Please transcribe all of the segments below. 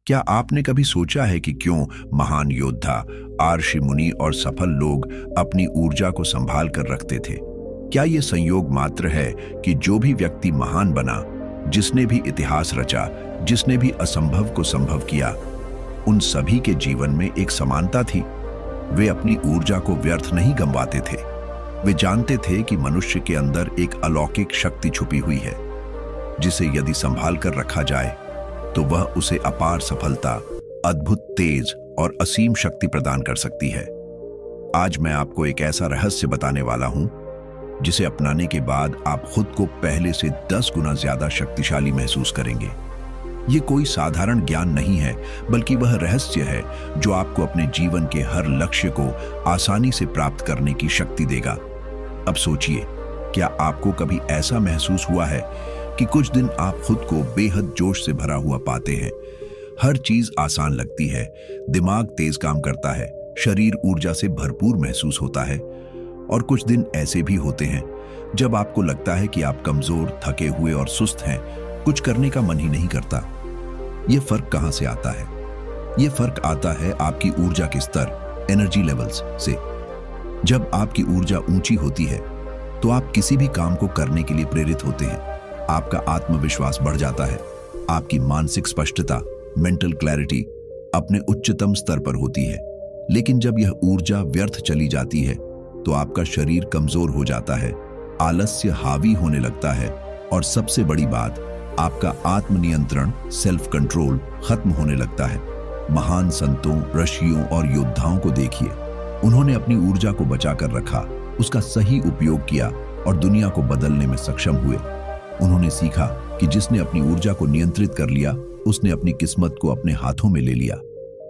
क्या आपने कभी सोचा है कि क्यों महान योद्धा, आर्षि मुनि और सफल लोग अपनी ऊर्जा को संभाल कर रखते थे? क्या ये संयोग मात्र है कि जो भी व्यक्ति महान बना, जिसने भी इतिहास रचा, जिसने भी असंभव को संभव किया, उन सभी के जीवन में एक समानता थी? वे अपनी ऊर्जा को व्यर्थ नहीं गंवाते थे। वे जानते थे कि मनुष्य के अंदर एक अलौकिक शक्ति छुपी हुई है, जिसे यदि संभाल कर रखा जाए तो वह उसे अपार सफलता, अद्भुत तेज और असीम शक्ति प्रदान कर सकती है। आज मैं आपको एक ऐसा रहस्य बताने वाला हूं, जिसे अपनाने के बाद आप खुद को पहले से 10 गुना ज्यादा शक्तिशाली महसूस करेंगे। ये कोई साधारण ज्ञान नहीं है, बल्कि वह रहस्य है जो आपको अपने जीवन के हर लक्ष्य को आसानी से प्राप्त करने की शक्ति देगा। अब सोचिए, क्या आपको कभी ऐसा महसूस हुआ है कि कुछ दिन आप खुद को बेहद जोश से भरा हुआ पाते हैं? हर चीज आसान लगती है, दिमाग तेज काम करता है, शरीर ऊर्जा से भरपूर महसूस होता है। और कुछ दिन ऐसे भी होते हैं जब आपको लगता है कि आप कमजोर, थके हुए और सुस्त हैं, कुछ करने का मन ही नहीं करता। ये फर्क कहां से आता है? ये फर्क आता है आपकी ऊर्जा के स्तर, एनर्जी लेवल्स से। जब आपकी ऊर्जा ऊंची होती है तो आप किसी भी काम को करने के लिए प्रेरित होते हैं। आपका आत्मविश्वास बढ़ जाता है, आपकी मानसिक स्पष्टता, मेंटल क्लैरिटी अपने उच्चतम स्तर पर होती है। लेकिन जब यह ऊर्जा व्यर्थ चली जाती है तो आपका शरीर कमजोर हो जाता है, आलस्य हावी होने लगता है और सबसे बड़ी बात, आपका आत्मनियंत्रण, सेल्फ कंट्रोल खत्म होने लगता है। महान संतों, ऋषियों और योद्धाओं को देखिए, उन्होंने अपनी ऊर्जा को बचाकर रखा, उसका सही उपयोग किया और दुनिया को बदलने में सक्षम हुए। उन्होंने सीखा कि जिसने अपनी ऊर्जा को नियंत्रित कर लिया, उसने अपनी किस्मत को अपने हाथों में ले लिया।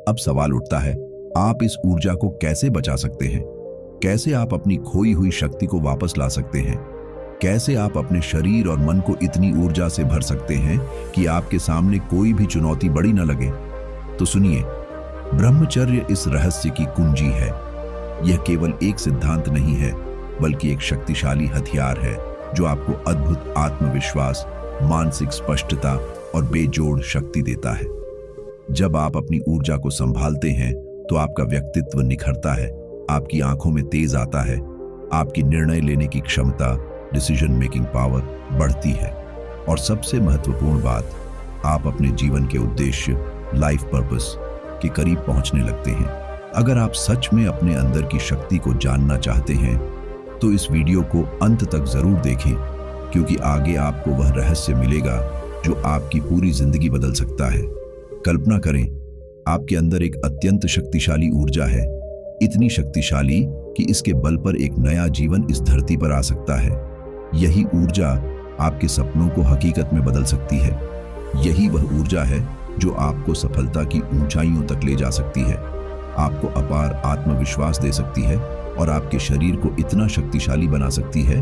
अब सवाल उठता है, आप इस ऊर्जा को कैसे बचा सकते हैं? कैसे आप अपनी खोई हुई शक्ति को वापस ला सकते हैं? कैसे आप अपने शरीर और मन को इतनी ऊर्जा से भर सकते हैं कि आपके सामने कोई भी चुनौती बड़ी न लगे? तो सुनिए, ब्रह्मचर्य इस रहस्य की कुंजी है। यह केवल एक सिद्धांत नहीं है, बल्कि एक शक्तिशाली हथियार है जो आपको अद्भुत आत्मविश्वास, मानसिक स्पष्टता और बेजोड़ शक्ति देता है। जब आप अपनी ऊर्जा को संभालते हैं तो आपका व्यक्तित्व निखरता है, आपकी आंखों में तेज आता है, आपकी निर्णय लेने की क्षमता, डिसीजन मेकिंग पावर बढ़ती है और सबसे महत्वपूर्ण बात, आप अपने जीवन के उद्देश्य, लाइफ पर्पस के करीब पहुंचने लगते हैं। अगर आप सच में अपने अंदर की शक्ति को जानना चाहते हैं तो इस वीडियो को अंत तक जरूर देखें, क्योंकि आगे आपको वह रहस्य मिलेगा जो आपकी पूरी जिंदगी बदल सकता है। कल्पना करें, आपके अंदर एक अत्यंत शक्तिशाली ऊर्जा है, इतनी शक्तिशाली कि इसके बल पर एक नया जीवन इस धरती पर आ सकता है। यही ऊर्जा आपके सपनों को हकीकत में बदल सकती है। यही वह ऊर्जा है जो आपको सफलता की ऊंचाइयों तक ले जा सकती है, आपको अपार आत्मविश्वास दे सकती है और आपके शरीर को इतना शक्तिशाली बना सकती है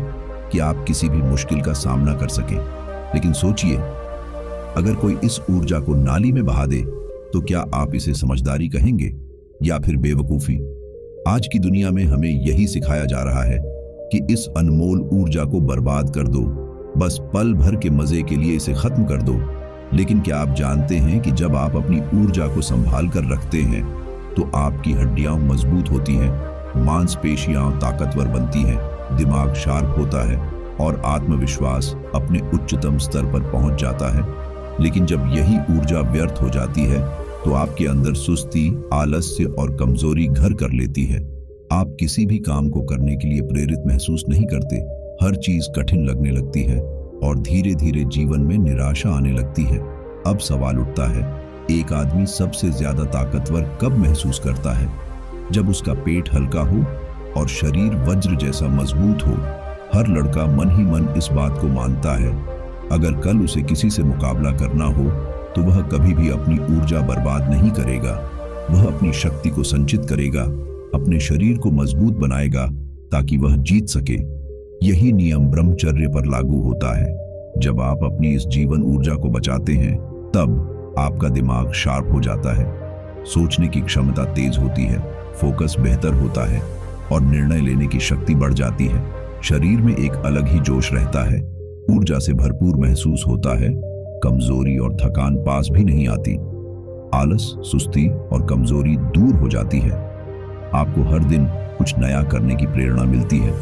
कि आप किसी भी मुश्किल का सामना कर सकें। लेकिन सोचिए, अगर कोई इस ऊर्जा को नाली में बहा दे तो क्या आप इसे समझदारी कहेंगे या फिर बेवकूफी? आज की दुनिया में हमें यही सिखाया जा रहा है कि इस अनमोल ऊर्जा को बर्बाद कर दो, बस पल भर के मजे के लिए इसे खत्म कर दो। लेकिन क्या आप जानते हैं कि जब आप अपनी ऊर्जा को संभाल कर रखते हैं तो आपकी हड्डियां मजबूत होती हैं, मांसपेशियां ताकतवर बनती हैं, दिमाग शार्प होता है और आत्मविश्वास अपने उच्चतम स्तर पर पहुंच जाता है। लेकिन जब यही ऊर्जा व्यर्थ हो जाती है तो आपके अंदर सुस्ती, आलस्य और कमजोरी घर कर लेती है। आप किसी भी काम को करने के लिए प्रेरित महसूस नहीं करते, हर चीज कठिन लगने लगती है और धीरे धीरे जीवन में निराशा आने लगती है। अब सवाल उठता है, एक आदमी सबसे ज्यादा ताकतवर कब महसूस करता है? जब उसका पेट हल्का हो और शरीर वज्र जैसा मजबूत हो। हर लड़का मन ही मन इस बात को मानता है, अगर कल उसे किसी से मुकाबला करना हो तो वह कभी भी अपनी ऊर्जा बर्बाद नहीं करेगा। वह अपनी शक्ति को संचित करेगा, अपने शरीर को मजबूत बनाएगा ताकि वह जीत सके। यही नियम ब्रह्मचर्य पर लागू होता है। जब आप अपनी इस जीवन ऊर्जा को बचाते हैं तब आपका दिमाग शार्प हो जाता है, सोचने की क्षमता तेज होती है, फोकस बेहतर होता है और निर्णय लेने की शक्ति बढ़ जाती है। शरीर में एक अलग ही जोश रहता है, ऊर्जा से भरपूर महसूस होता है, कमजोरी और थकान पास भी नहीं आती। आलस, सुस्ती और कमजोरी दूर हो जाती है। आपको हर दिन कुछ नया करने की प्रेरणा मिलती है।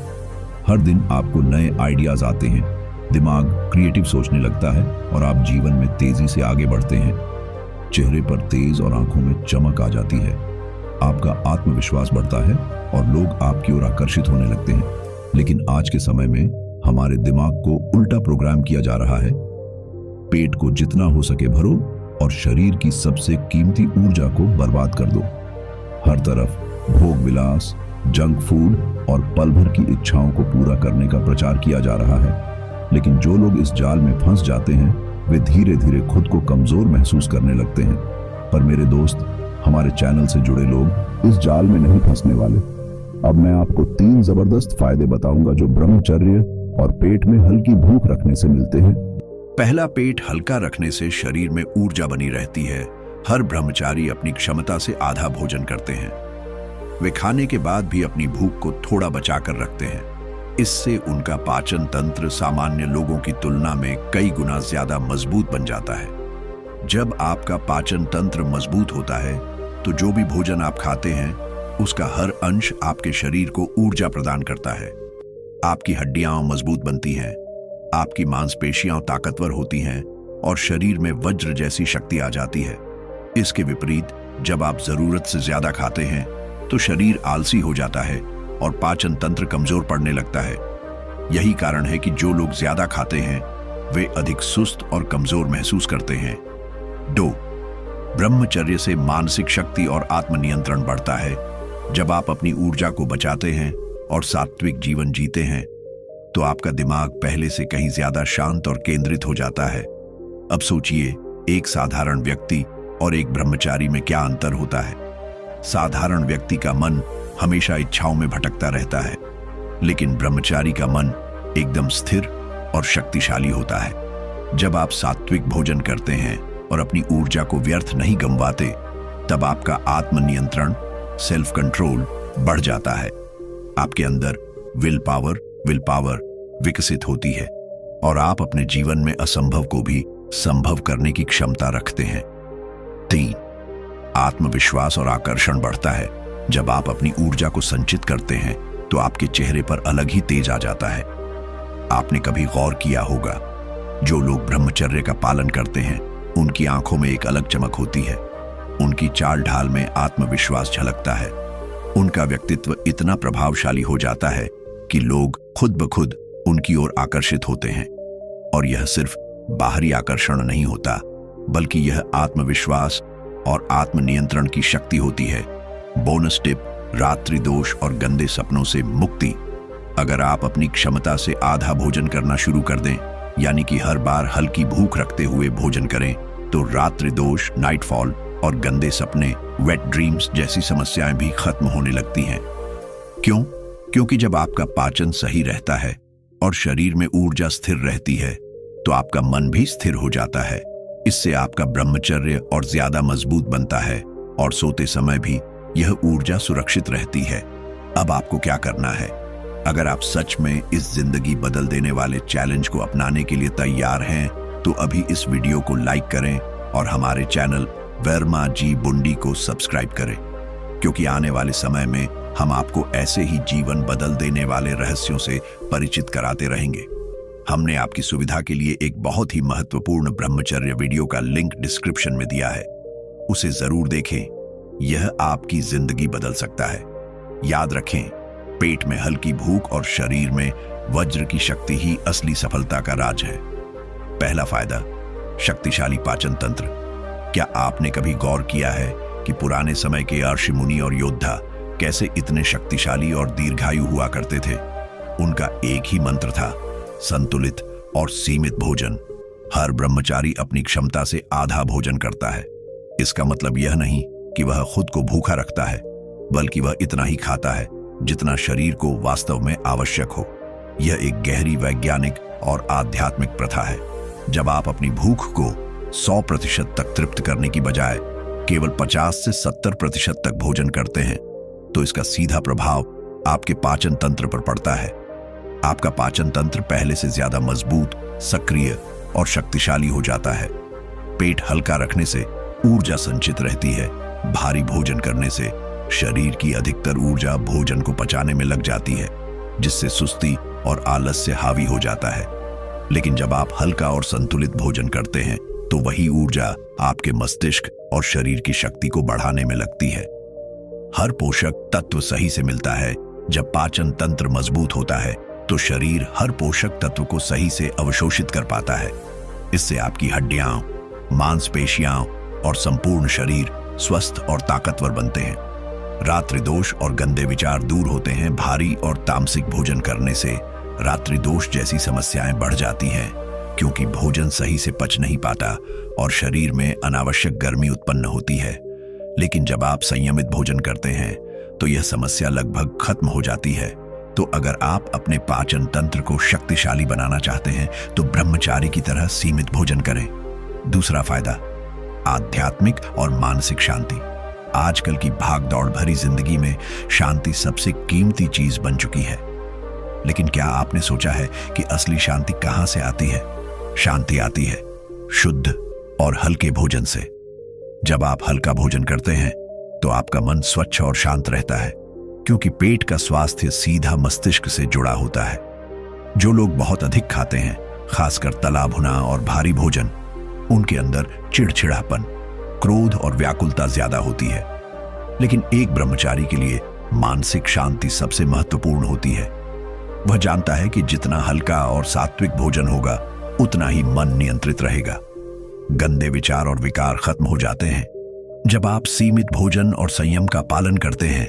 हर दिन आपको नए आइडियाज आते हैं, दिमाग क्रिएटिव सोचने लगता है और आप जीवन में तेजी से आगे बढ़ते हैं। चेहरे पर तेज और आंखों में चमक आ जाती है। आपका आत्मविश्वास बढ़ता है और लोग आपकी ओर आकर्षित होने लगते हैं। लेकिन आज के समय में हमारे दिमाग को उल्टा प्रोग्राम किया जा रहा है। पेट को जितना हो सके भरो और शरीर की सबसे कीमती ऊर्जा को बर्बाद कर दो। हर तरफ भोग विलास, जंक फूड और पल भर की इच्छाओं को पूरा करने का प्रचार किया जा रहा है। लेकिन जो लोग इस जाल में फंस जाते हैं वे धीरे धीरे खुद को कमजोर महसूस करने लगते हैं। पर मेरे दोस्त, हमारे चैनल से जुड़े लोग इस जाल में नहीं फंसने वाले। अब मैं आपको 3 जबरदस्त फायदे बताऊंगा जो ब्रह्मचर्य और पेट में हल्की भूख रखने से मिलते हैं। पहला, पेट हल्का रखने से शरीर में ऊर्जा बनी रहती है। हर ब्रह्मचारी अपनी क्षमता से आधा भोजन करते हैं। वे खाने के बाद भी अपनी भूख को थोड़ा बचाकर रखते हैं। इससे उनका पाचन तंत्र सामान्य लोगों की तुलना में कई गुना ज्यादा मजबूत बन जाता है। जब आपका पाचन तंत्र मजबूत होता है तो जो भी भोजन आप खाते हैं उसका हर अंश आपके शरीर को ऊर्जा प्रदान करता है। आपकी हड्डियां मजबूत बनती हैं, आपकी मांसपेशियां ताकतवर होती हैं और शरीर में वज्र जैसी शक्ति आ जाती है। इसके विपरीत जब आप जरूरत से ज्यादा खाते हैं तो शरीर आलसी हो जाता है और पाचन तंत्र कमजोर पड़ने लगता है। यही कारण है कि जो लोग ज्यादा खाते हैं वे अधिक सुस्त और कमजोर महसूस करते हैं। 2, ब्रह्मचर्य से मानसिक शक्ति और आत्मनियंत्रण बढ़ता है। जब आप अपनी ऊर्जा को बचाते हैं और सात्विक जीवन जीते हैं तो आपका दिमाग पहले से कहीं ज्यादा शांत और केंद्रित हो जाता है। अब सोचिए, एक साधारण व्यक्ति और एक ब्रह्मचारी में क्या अंतर होता है। साधारण व्यक्ति का मन हमेशा इच्छाओं में भटकता रहता है, लेकिन ब्रह्मचारी का मन एकदम स्थिर और शक्तिशाली होता है। जब आप सात्विक भोजन करते हैं और अपनी ऊर्जा को व्यर्थ नहीं गंवाते, तब आपका आत्मनियंत्रण, सेल्फ कंट्रोल बढ़ जाता है। आपके अंदर विल पावर विकसित होती है और आप अपने जीवन में असंभव को भी संभव करने की क्षमता रखते हैं। 3, आत्मविश्वास और आकर्षण बढ़ता है। जब आप अपनी ऊर्जा को संचित करते हैं तो आपके चेहरे पर अलग ही तेज आ जाता है। आपने कभी गौर किया होगा, जो लोग ब्रह्मचर्य का पालन करते हैं उनकी आंखों में एक अलग चमक होती है। उनकी चाल ढाल में आत्मविश्वास झलकता है। उनका व्यक्तित्व इतना प्रभावशाली हो जाता है कि लोग खुद ब खुद उनकी ओर आकर्षित होते हैं। और यह सिर्फ बाहरी आकर्षण नहीं होता, बल्कि यह आत्मविश्वास और आत्मनियंत्रण की शक्ति होती है। बोनस टिप, रात्रि दोष और गंदे सपनों से मुक्ति। अगर आप अपनी क्षमता से आधा भोजन करना शुरू कर दें, यानी कि हर बार हल्की भूख रखते हुए भोजन करें, तो रात्रि दोष, नाइटफॉल और गंदे सपने, वेट ड्रीम्स जैसी समस्याएं भी खत्म होने लगती हैं। क्यों? क्योंकि जब आपका पाचन सही रहता है और शरीर में ऊर्जा स्थिर रहती है तो आपका मन भी स्थिर हो जाता है। इससे आपका ब्रह्मचर्य और ज्यादा मजबूत बनता है और सोते समय भी यह ऊर्जा सुरक्षित रहती है। अब आपको क्या करना है? अगर आप सच में इस जिंदगी बदल देने वाले चैलेंज को अपनाने के लिए तैयार हैं तो अभी इस वीडियो को लाइक करें और हमारे चैनल वर्मा जी बुंडी को सब्सक्राइब करें, क्योंकि आने वाले समय में हम आपको ऐसे ही जीवन बदल देने वाले रहस्यों से परिचित कराते रहेंगे। हमने आपकी सुविधा के लिए एक बहुत ही महत्वपूर्ण ब्रह्मचर्य वीडियो का लिंक डिस्क्रिप्शन में दिया है, उसे जरूर देखें। यह आपकी जिंदगी बदल सकता है। याद रखें, पेट में हल्की भूख और शरीर में वज्र की शक्ति ही असली सफलता का राज है। पहला फायदा, शक्तिशाली पाचन तंत्र। क्या आपने कभी गौर किया है कि पुराने समय के ऋषि मुनि और योद्धा कैसे इतने शक्तिशाली और दीर्घायु हुआ करते थे? उनका एक ही मंत्र था, संतुलित और सीमित भोजन। हर ब्रह्मचारी अपनी क्षमता से आधा भोजन करता है। इसका मतलब यह नहीं कि वह खुद को भूखा रखता है, बल्कि वह इतना ही खाता है जितना शरीर को वास्तव में आवश्यक हो। यह एक गहरी वैज्ञानिक और आध्यात्मिक प्रथा है। जब आप अपनी भूख को 100% तक तृप्त करने की बजाय केवल 50 से 70% तक भोजन करते हैं, तो इसका सीधा प्रभाव आपके पाचन तंत्र पर पड़ता है। आपका पाचन तंत्र पहले से ज्यादा मजबूत, सक्रिय और शक्तिशाली हो जाता है। पेट हल्का रखने से ऊर्जा संचित रहती है। भारी भोजन करने से शरीर की अधिकतर ऊर्जा भोजन को पचाने में लग जाती है, जिससे सुस्ती और आलस से हावी हो जाता है। लेकिन जब आप हल्का और संतुलित भोजन करते हैं तो वही ऊर्जा आपके मस्तिष्क और शरीर की शक्ति को बढ़ाने में लगती है। हर पोषक तत्व सही से मिलता है। जब पाचन तंत्र मजबूत होता है तो शरीर हर पोषक तत्व को सही से अवशोषित कर पाता है। इससे आपकी हड्डियां, मांसपेशियां और संपूर्ण शरीर स्वस्थ और ताकतवर बनते हैं। रात्रि दोष और गंदे विचार दूर होते हैं। भारी और तामसिक भोजन करने से रात्रि दोष जैसी समस्याएं बढ़ जाती हैं, क्योंकि भोजन सही से पच नहीं पाता और शरीर में अनावश्यक गर्मी उत्पन्न होती है। लेकिन जब आप संयमित भोजन करते हैं तो यह समस्या लगभग खत्म हो जाती है। तो अगर आप अपने पाचन तंत्र को शक्तिशाली बनाना चाहते हैं तो ब्रह्मचारी की तरह सीमित भोजन करें। दूसरा फायदा, आध्यात्मिक और मानसिक शांति। आजकल की भागदौड़ भरी जिंदगी में शांति सबसे कीमती चीज बन चुकी है। लेकिन क्या आपने सोचा है कि असली शांति कहां से आती है? शांति आती है शुद्ध और हल्के भोजन से। जब आप हल्का भोजन करते हैं तो आपका मन स्वच्छ और शांत रहता है, क्योंकि पेट का स्वास्थ्य सीधा मस्तिष्क से जुड़ा होता है। जो लोग बहुत अधिक खाते हैं, खासकर तला भुना और भारी भोजन, उनके अंदर चिड़चिड़ापन, क्रोध और व्याकुलता ज्यादा होती है। लेकिन एक ब्रह्मचारी के लिए मानसिक शांति सबसे महत्वपूर्ण होती है। वह जानता है कि जितना हल्का और सात्विक भोजन होगा उतना ही मन नियंत्रित रहेगा। गंदे विचार और विकार खत्म हो जाते हैं। जब आप सीमित भोजन और संयम का पालन करते हैं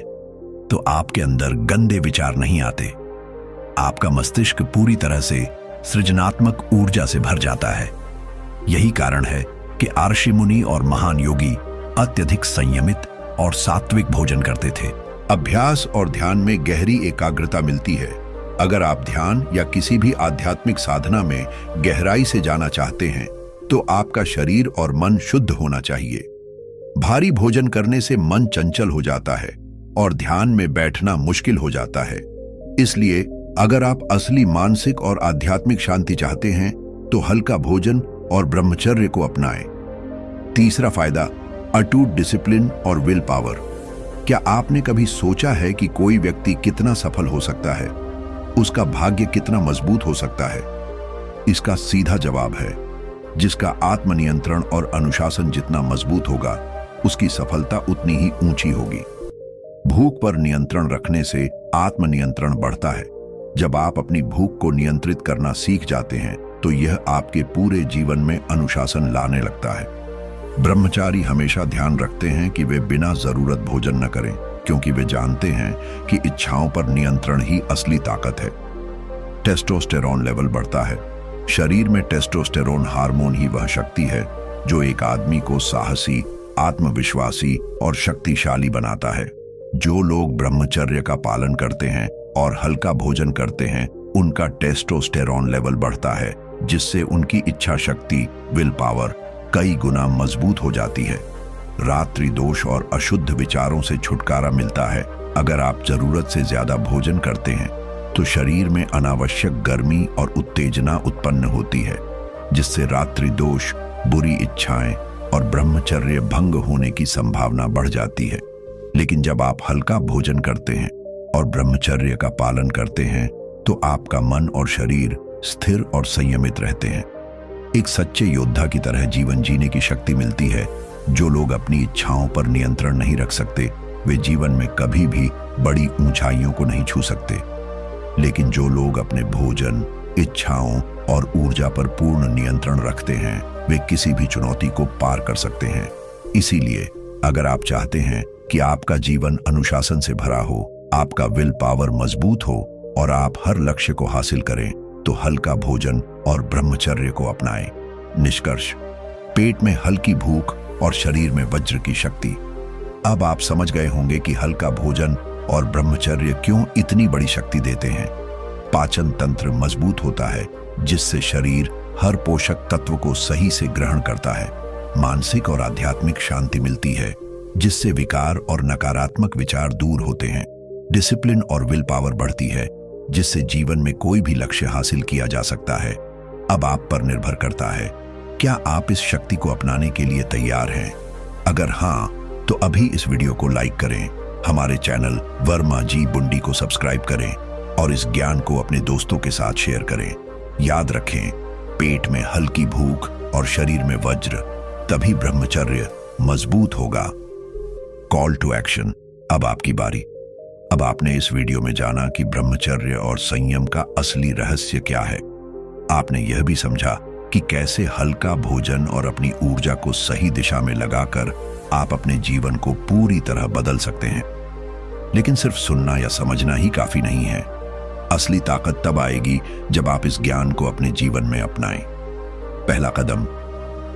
तो आपके अंदर गंदे विचार नहीं आते। आपका मस्तिष्क पूरी तरह से सृजनात्मक ऊर्जा से भर जाता है। यही कारण है कि आर्षि मुनि और महान योगी अत्यधिक संयमित और सात्विक भोजन करते थे। अभ्यास और ध्यान में गहरी एकाग्रता मिलती है। अगर आप ध्यान या किसी भी आध्यात्मिक साधना में गहराई से जाना चाहते हैं तो आपका शरीर और मन शुद्ध होना चाहिए। भारी भोजन करने से मन चंचल हो जाता है और ध्यान में बैठना मुश्किल हो जाता है। इसलिए अगर आप असली मानसिक और आध्यात्मिक शांति चाहते हैं तो हल्का भोजन और ब्रह्मचर्य को अपनाएं। तीसरा फायदा, अटूट डिसिप्लिन और विल पावर। क्या आपने कभी सोचा है कि कोई व्यक्ति कितना सफल हो सकता है, उसका भाग्य कितना मजबूत हो सकता है? इसका सीधा जवाब है, जिसका आत्मनियंत्रण और अनुशासन जितना मजबूत होगा, उसकी सफलता उतनी ही ऊंची होगी। भूख पर नियंत्रण रखने से आत्मनियंत्रण बढ़ता है। जब आप अपनी भूख को नियंत्रित करना सीख जाते हैं तो यह आपके पूरे जीवन में अनुशासन लाने लगता है। ब्रह्मचारी हमेशा ध्यान रखते हैं कि वे बिना जरूरत भोजन न करें, क्योंकि वे जानते हैं कि इच्छाओं पर नियंत्रण ही असली ताकत है। टेस्टोस्टेरोन लेवल बढ़ता है। शरीर में टेस्टोस्टेरोन हार्मोन ही वह शक्ति है जो एक आदमी को साहसी, आत्मविश्वासी और शक्तिशाली बनाता है। जो लोग ब्रह्मचर्य का पालन करते हैं और हल्का भोजन करते हैं, उनका टेस्टोस्टेरोन लेवल बढ़ता है, जिससे उनकी इच्छा शक्ति, विल पावर कई गुना मजबूत हो जाती है। रात्रि दोष और अशुद्ध विचारों से छुटकारा मिलता है। अगर आप जरूरत से ज्यादा भोजन करते हैं तो शरीर में अनावश्यक गर्मी और उत्तेजना उत्पन्न होती है, जिससे रात्रि दोष, बुरी इच्छाएं और ब्रह्मचर्य भंग होने की संभावना बढ़ जाती है। लेकिन जब आप हल्का भोजन करते हैं और ब्रह्मचर्य का पालन करते हैं तो आपका मन और शरीर स्थिर और संयमित रहते हैं। एक सच्चे योद्धा की तरह जीवन जीने की शक्ति मिलती है। जो लोग अपनी इच्छाओं पर नियंत्रण नहीं रख सकते, वे जीवन में कभी भी बड़ी ऊंचाइयों को नहीं छू सकते। लेकिन जो लोग अपने भोजन, इच्छाओं और ऊर्जा पर पूर्ण नियंत्रण रखते हैं, वे किसी भी चुनौती को पार कर सकते हैं। इसीलिए अगर आप चाहते हैं कि आपका जीवन अनुशासन से भरा हो, आपका विल पावर मजबूत हो और आप हर लक्ष्य को हासिल करें, तो हल्का भोजन और ब्रह्मचर्य को अपनाएं। निष्कर्ष, पेट में हल्की भूख और शरीर में वज्र की शक्ति। अब आप समझ गए होंगे कि हल्का भोजन और ब्रह्मचर्य क्यों इतनी बड़ी शक्ति देते हैं। पाचन तंत्र मजबूत होता है, जिससे शरीर हर पोषक तत्व को सही से ग्रहण करता है। मानसिक और आध्यात्मिक शांति मिलती है, जिससे विकार और नकारात्मक विचार दूर होते हैं। डिसिप्लिन और विल पावर बढ़ती है, जिससे जीवन में कोई भी लक्ष्य हासिल किया जा सकता है। अब आप पर निर्भर करता है, क्या आप इस शक्ति को अपनाने के लिए तैयार हैं? अगर हाँ, तो अभी इस वीडियो को लाइक करें, हमारे चैनल वर्मा जी बुंडी को सब्सक्राइब करें और इस ज्ञान को अपने दोस्तों के साथ शेयर करें। याद रखें, पेट में हल्की भूख और शरीर में वज्र, तभी ब्रह्मचर्य मजबूत होगा। कॉल टू एक्शन, अब आपकी बारी। अब आपने इस वीडियो में जाना कि ब्रह्मचर्य और संयम का असली रहस्य क्या है। आपने यह भी समझा कि कैसे हल्का भोजन और अपनी ऊर्जा को सही दिशा में लगाकर आप अपने जीवन को पूरी तरह बदल सकते हैं। लेकिन सिर्फ सुनना या समझना ही काफी नहीं है। असली ताकत तब आएगी जब आप इस ज्ञान को अपने जीवन में अपनाएं। पहला कदम,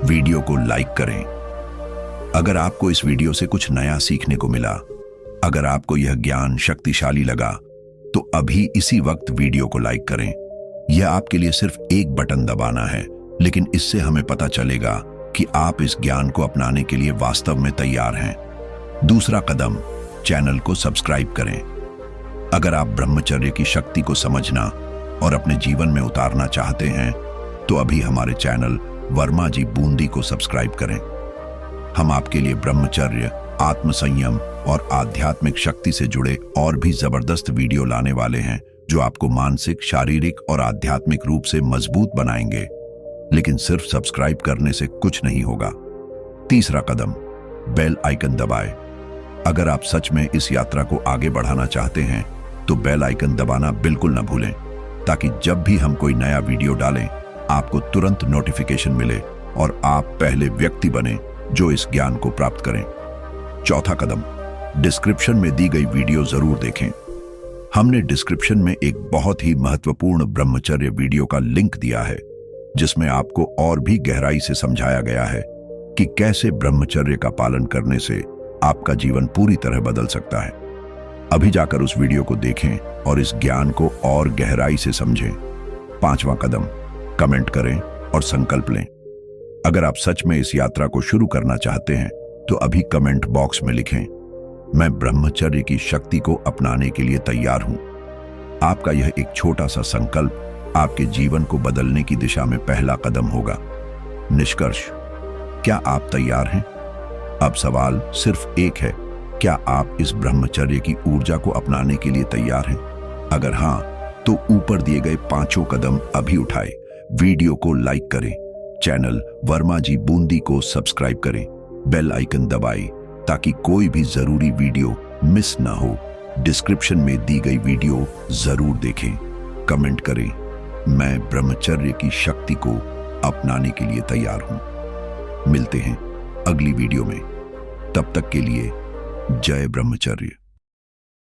वीडियो को लाइक करें। अगर आपको इस वीडियो से कुछ नया सीखने को मिला, अगर आपको यह ज्ञान शक्तिशाली लगा, तो अभी इसी वक्त वीडियो को लाइक करें। यह आपके लिए सिर्फ एक बटन दबाना है, लेकिन इससे हमें पता चलेगा कि आप इस ज्ञान को अपनाने के लिए वास्तव में तैयार हैं। दूसरा कदम, चैनल को सब्सक्राइब करें। अगर आप ब्रह्मचर्य की शक्ति को समझना और अपने जीवन में उतारना चाहते हैं, तो अभी हमारे चैनल वर्मा जी बूंदी को सब्सक्राइब करें। हम आपके लिए ब्रह्मचर्य, आत्मसंयम और आध्यात्मिक शक्ति से जुड़े और भी जबरदस्त वीडियो लाने वाले हैं, जो आपको मानसिक, शारीरिक और आध्यात्मिक रूप से मजबूत बनाएंगे। लेकिन सिर्फ सब्सक्राइब करने से कुछ नहीं होगा। तीसरा कदम, बेल आइकन दबाएं। अगर आप सच में इस यात्रा को आगे बढ़ाना चाहते हैं, तो बेल आइकन दबाना बिल्कुल न भूलें, ताकि जब भी हम कोई नया वीडियो डालें, आपको तुरंत नोटिफिकेशन मिले और आप पहले व्यक्ति बने जो इस ज्ञान को प्राप्त करें। चौथा कदम, डिस्क्रिप्शन में दी गई वीडियो जरूर देखें। हमने डिस्क्रिप्शन में एक बहुत ही महत्वपूर्ण ब्रह्मचर्य वीडियो का लिंक दिया है, जिसमें आपको और भी गहराई से समझाया गया है कि कैसे ब्रह्मचर्य का पालन करने से आपका जीवन पूरी तरह बदल सकता है। अभी जाकर उस वीडियो को देखें और इस ज्ञान को और गहराई से समझें। पांचवा कदम, कमेंट करें और संकल्प लें। अगर आप सच में इस यात्रा को शुरू करना चाहते हैं, तो अभी कमेंट बॉक्स में लिखें, मैं ब्रह्मचर्य की शक्ति को अपनाने के लिए तैयार हूं। आपका यह एक छोटा सा संकल्प आपके जीवन को बदलने की दिशा में पहला कदम होगा। निष्कर्ष, क्या आप तैयार हैं? अब सवाल सिर्फ एक है, क्या आप इस ब्रह्मचर्य की ऊर्जा को अपनाने के लिए तैयार हैं? अगर हां, तो ऊपर दिए गए पांचों कदम अभी उठाएं। वीडियो को लाइक करें, चैनल वर्मा जी बूंदी को सब्सक्राइब करें, बेल आइकन दबाएं ताकि कोई भी जरूरी वीडियो मिस ना हो। डिस्क्रिप्शन में दी गई वीडियो जरूर देखें। कमेंट करें, मैं ब्रह्मचर्य की शक्ति को अपनाने के लिए तैयार हूं। मिलते हैं अगली वीडियो में। तब तक के लिए जय ब्रह्मचर्य।